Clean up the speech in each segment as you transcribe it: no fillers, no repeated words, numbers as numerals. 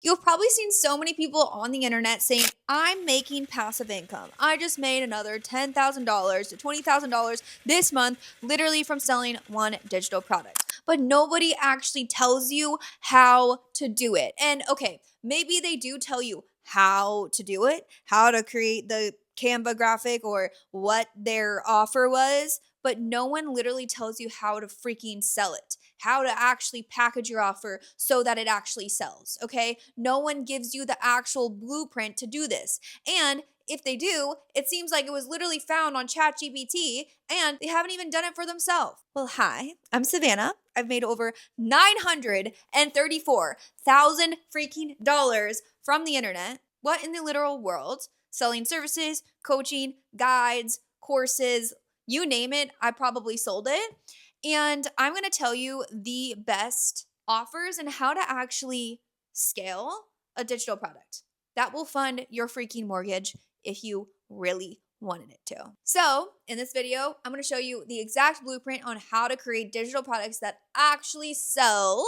You've probably seen so many people on the internet saying, I'm making passive income. I just made another $10,000 to $20,000 this month, literally from selling one digital product. But nobody actually tells you how to do it. And okay, maybe they do tell you how to do it, how to create the Canva graphic or what their offer was, but no one literally tells you how to freaking sell it, how to actually package your offer so that it actually sells. Okay. No one gives you the actual blueprint to do this. And if they do, it seems like it was literally found on ChatGPT and they haven't even done it for themselves. Well, hi, I'm Savannah. I've made over $934,000 freaking dollars from the internet. What in the literal world? Selling services, coaching, guides, courses, you name it, I probably sold it. And I'm going to tell you the best offers and how to actually scale a digital product that will fund your freaking mortgage if you really wanted it to. So, in this video, I'm going to show you the exact blueprint on how to create digital products that actually sell,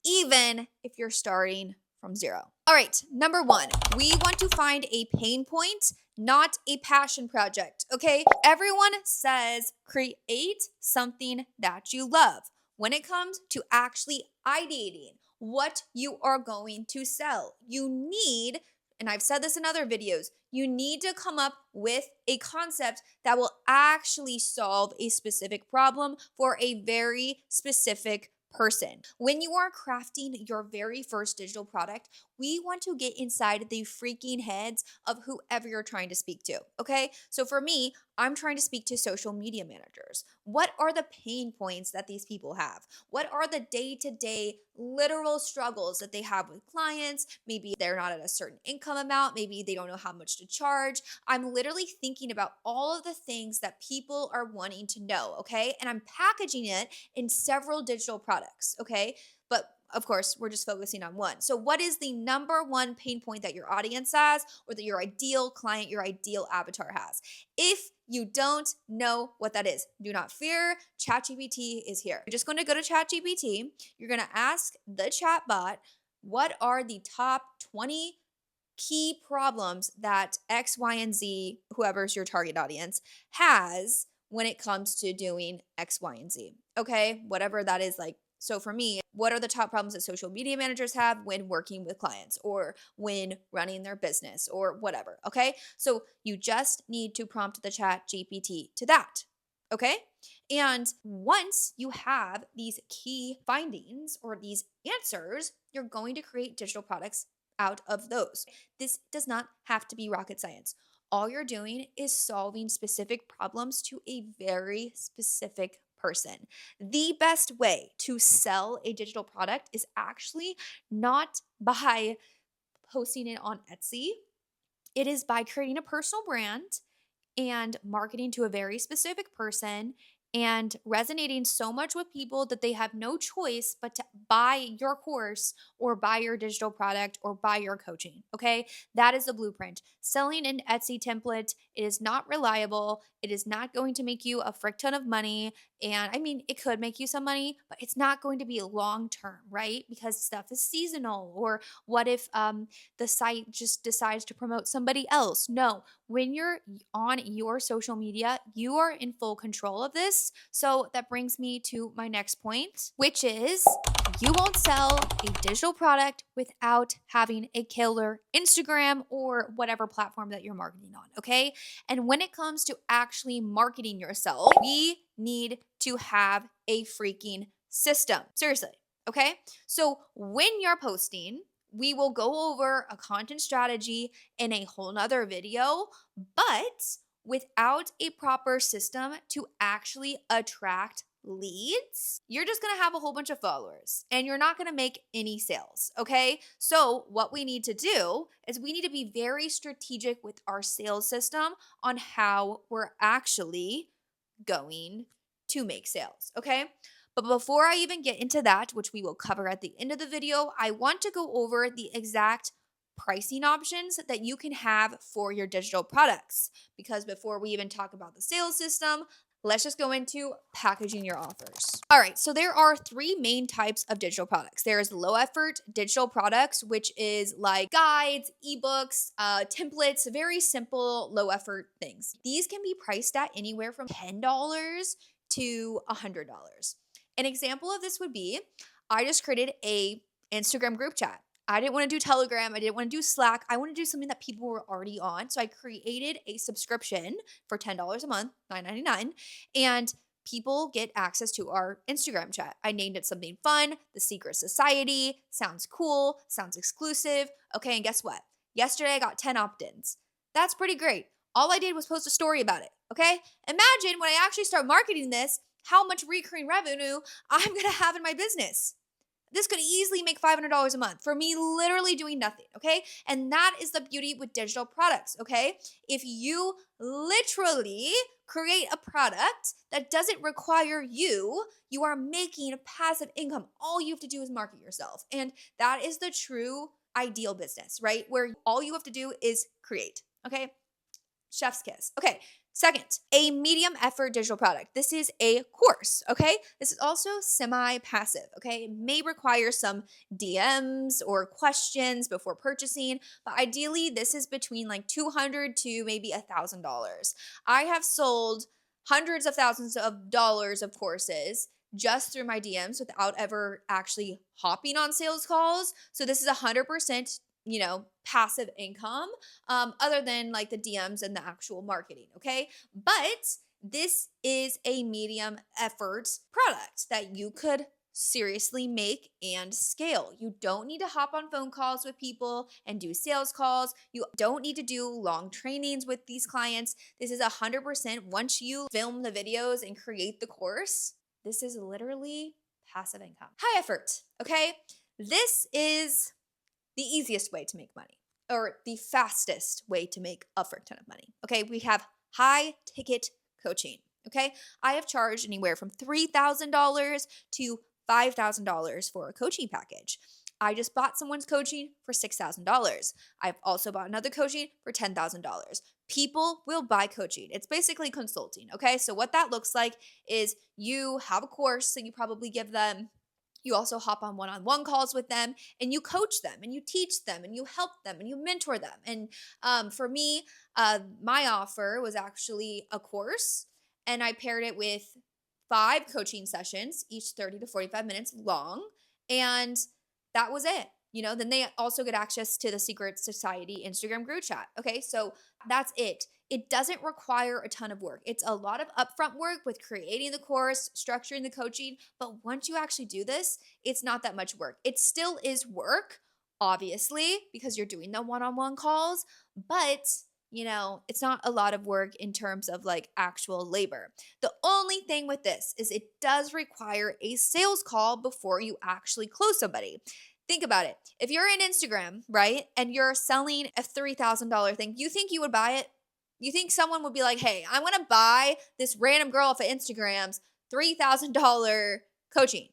even if you're starting from zero. All right, number one, we want to find a pain point, not a passion project, okay? Everyone says create something that you love. When it comes to actually ideating what you are going to sell, you need, and I've said this in other videos, you need to come up with a concept that will actually solve a specific problem for a very specific person. When you are crafting your very first digital product, we want to get inside the freaking heads of whoever you're trying to speak to. Okay. So for me, I'm trying to speak to social media managers. What are the pain points that these people have? What are the day to day literal struggles that they have with clients? Maybe they're not at a certain income amount. Maybe they don't know how much to charge. I'm literally thinking about all of the things that people are wanting to know. Okay. And I'm packaging it in several digital products. Okay. But of course, we're just focusing on one. So, what is the number one pain point that your audience has, or that your ideal client, your ideal avatar has? If you don't know what that is, do not fear. ChatGPT is here. You're just going to go to ChatGPT. You're going to ask the chatbot, what are the top 20 key problems that X, Y, and Z, whoever's your target audience, has when it comes to doing X, Y, and Z. Okay, whatever that is like. So for me, what are the top problems that social media managers have when working with clients or when running their business or whatever? Okay, so you just need to prompt the chat GPT to that. Okay, and once you have these key findings or these answers, you're going to create digital products out of those. This does not have to be rocket science. All you're doing is solving specific problems to a very specific person. The best way to sell a digital product is actually not by posting it on Etsy, it is by creating a personal brand and marketing to a very specific person and resonating so much with people that they have no choice but to buy your course or buy your digital product or buy your coaching. Okay. That is the blueprint. Selling an Etsy template is not reliable. It is not going to make you a frick ton of money. And I mean, it could make you some money, but it's not going to be long term, right? Because stuff is seasonal. Or what if the site just decides to promote somebody else? No, when you're on your social media, you are in full control of this. So that brings me to my next point, which is you won't sell a digital product without having a killer Instagram or whatever platform that you're marketing on, okay? And when it comes to actually marketing yourself, we need to have a freaking system. Seriously, okay? So when you're posting, we will go over a content strategy in a whole nother video, but without a proper system to actually attract leads, you're just gonna have a whole bunch of followers and you're not gonna make any sales, okay? So, what we need to do is we need to be very strategic with our sales system on how we're actually going to make sales, okay? But before I even get into that, which we will cover at the end of the video, I want to go over the exact pricing options that you can have for your digital products. Because before we even talk about the sales system, Let's just go into packaging your offers. All right, so there are three main types of digital products. There's low effort digital products, which is like guides, ebooks, templates, very simple, low effort things. These can be priced at anywhere from $10 to $100. An example of this would be, I just created a Instagram group chat. I didn't want to do Telegram. I didn't want to do Slack. I want to do something that people were already on. So I created a subscription for $10 a month, $9.99, and people get access to our Instagram chat. I named it something fun, The Secret Society. Sounds cool, sounds exclusive. Okay, and guess what? Yesterday I got 10 opt-ins. That's pretty great. All I did was post a story about it, okay? Imagine when I actually start marketing this, how much recurring revenue I'm going to have in my business. This could easily make $500 a month for me literally doing nothing, okay? And that is the beauty with digital products, okay? If you literally create a product that doesn't require you, you are making passive income. All you have to do is market yourself. And that is the true ideal business, right? Where all you have to do is create, okay? Chef's kiss. Okay. Second, a medium effort digital product. This is a course, okay? This is also semi-passive, okay? It may require some DMs or questions before purchasing, but ideally this is between like $200 to maybe $1,000. I have sold hundreds of thousands of dollars of courses just through my DMs without ever actually hopping on sales calls. So this is 100% passive income, other than like the DMs and the actual marketing, okay? But this is a medium effort product that you could seriously make and scale. You don't need to hop on phone calls with people and do sales calls. You don't need to do long trainings with these clients. This is 100% once you film the videos and create the course, this is literally passive income. High effort, okay? This is the easiest way to make money, or the fastest way to make a frick ton of money. Okay, we have high ticket coaching. Okay, I have charged anywhere from $3,000 to $5,000 for a coaching package. I just bought someone's coaching for $6,000. I've also bought another coaching for $10,000. People will buy coaching. It's basically consulting. Okay, so what that looks like is you have a course that you probably give them. You also hop on one-on-one calls with them, and you coach them and you teach them and you help them and you mentor them. And for me, my offer was actually a course, and I paired it with 5 coaching sessions, each 30 to 45 minutes long. And that was it. Then they also get access to the Secret Society Instagram group chat. Okay, so that's it. It doesn't require a ton of work. It's a lot of upfront work with creating the course, structuring the coaching. But once you actually do this, it's not that much work. It still is work, obviously, because you're doing the one-on-one calls. But it's not a lot of work in terms of like actual labor. The only thing with this is it does require a sales call before you actually close somebody. Think about it. If you're in Instagram, right, and you're selling a $3,000 thing, you think you would buy it? You think someone would be like, hey, I'm going to buy this random girl off of Instagram's $3,000 coaching?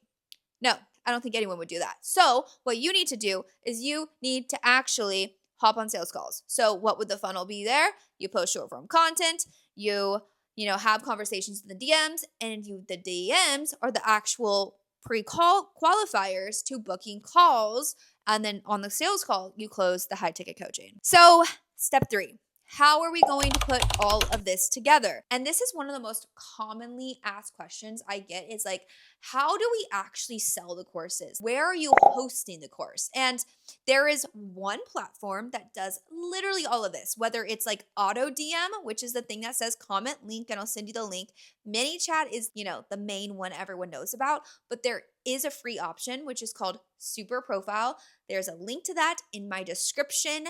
No, I don't think anyone would do that. So what you need to do is you need to actually hop on sales calls. So what would the funnel be there? You post short form content, you have conversations in the DMs, and the DMs are the actual pre-call qualifiers to booking calls. And then on the sales call, you close the high ticket coaching. So step 3. How are we going to put all of this together? And this is one of the most commonly asked questions I get is like, how do we actually sell the courses? Where are you hosting the course? And there is one platform that does literally all of this, whether it's like auto DM, which is the thing that says comment link, and I'll send you the link. ManyChat is, the main one everyone knows about, but there is a free option, which is called Super Profile. There's a link to that in my description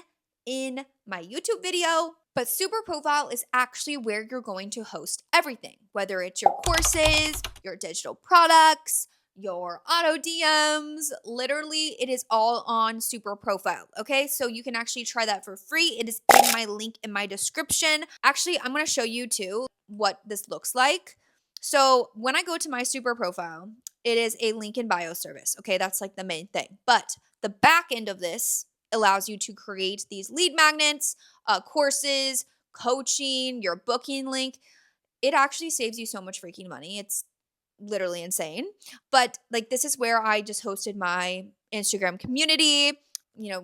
in my YouTube video, but Super Profile is actually where you're going to host everything, whether it's your courses, your digital products, your auto DMs. Literally, it is all on Super Profile, okay? So you can actually try that for free. It is in my link in my description. Actually, I'm going to show you too what this looks like. So when I go to my Super Profile, it is a link in bio service, okay? That's like the main thing. But the back end of this allows you to create these lead magnets, courses, coaching, your booking link. it actually saves you so much freaking money. It's literally insane. But like this is where I just hosted my Instagram community,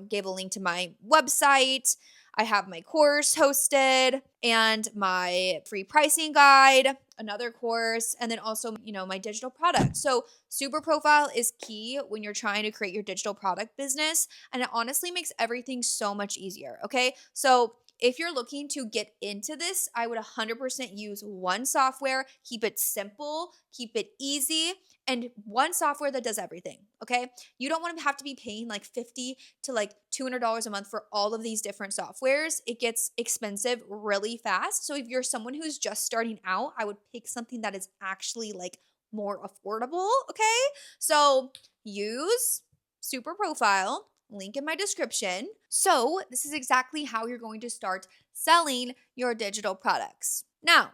gave a link to my website. I have my course hosted and my free pricing guide, another course, and then also, my digital product. So, Super Profile is key when you're trying to create your digital product business, and it honestly makes everything so much easier. Okay. So, if you're looking to get into this, I would 100% use one software, keep it simple, keep it easy, and one software that does everything. Okay. You don't want to have to be paying like 50 to like $200 a month for all of these different softwares. It gets expensive really fast. So if you're someone who's just starting out, I would pick something that is actually like more affordable. Okay. So use Super Profile, link in my description. So this is exactly how you're going to start selling your digital products. Now,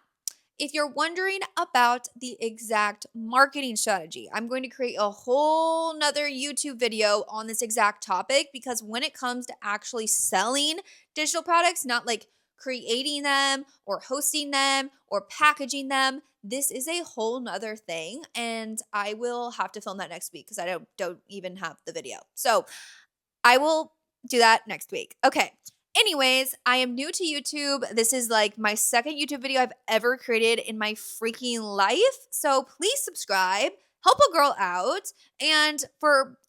if you're wondering about the exact marketing strategy, I'm going to create a whole nother YouTube video on this exact topic, because when it comes to actually selling digital products, not like creating them or hosting them or packaging them, this is a whole nother thing. And I will have to film that next week because I don't even have the video. So I will do that next week. Okay. Anyways, I am new to YouTube. This is like my second YouTube video I've ever created in my freaking life. So please subscribe, help a girl out. And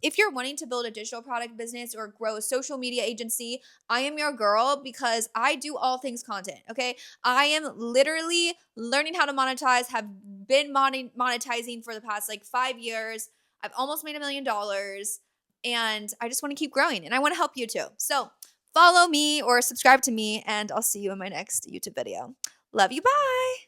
if you're wanting to build a digital product business or grow a social media agency, I am your girl because I do all things content. Okay. I am literally learning how to monetize, have been monetizing for the past like 5 years. I've almost made $1 million. And I just want to keep growing and I want to help you too. So follow me or subscribe to me, and I'll see you in my next YouTube video. Love you. Bye.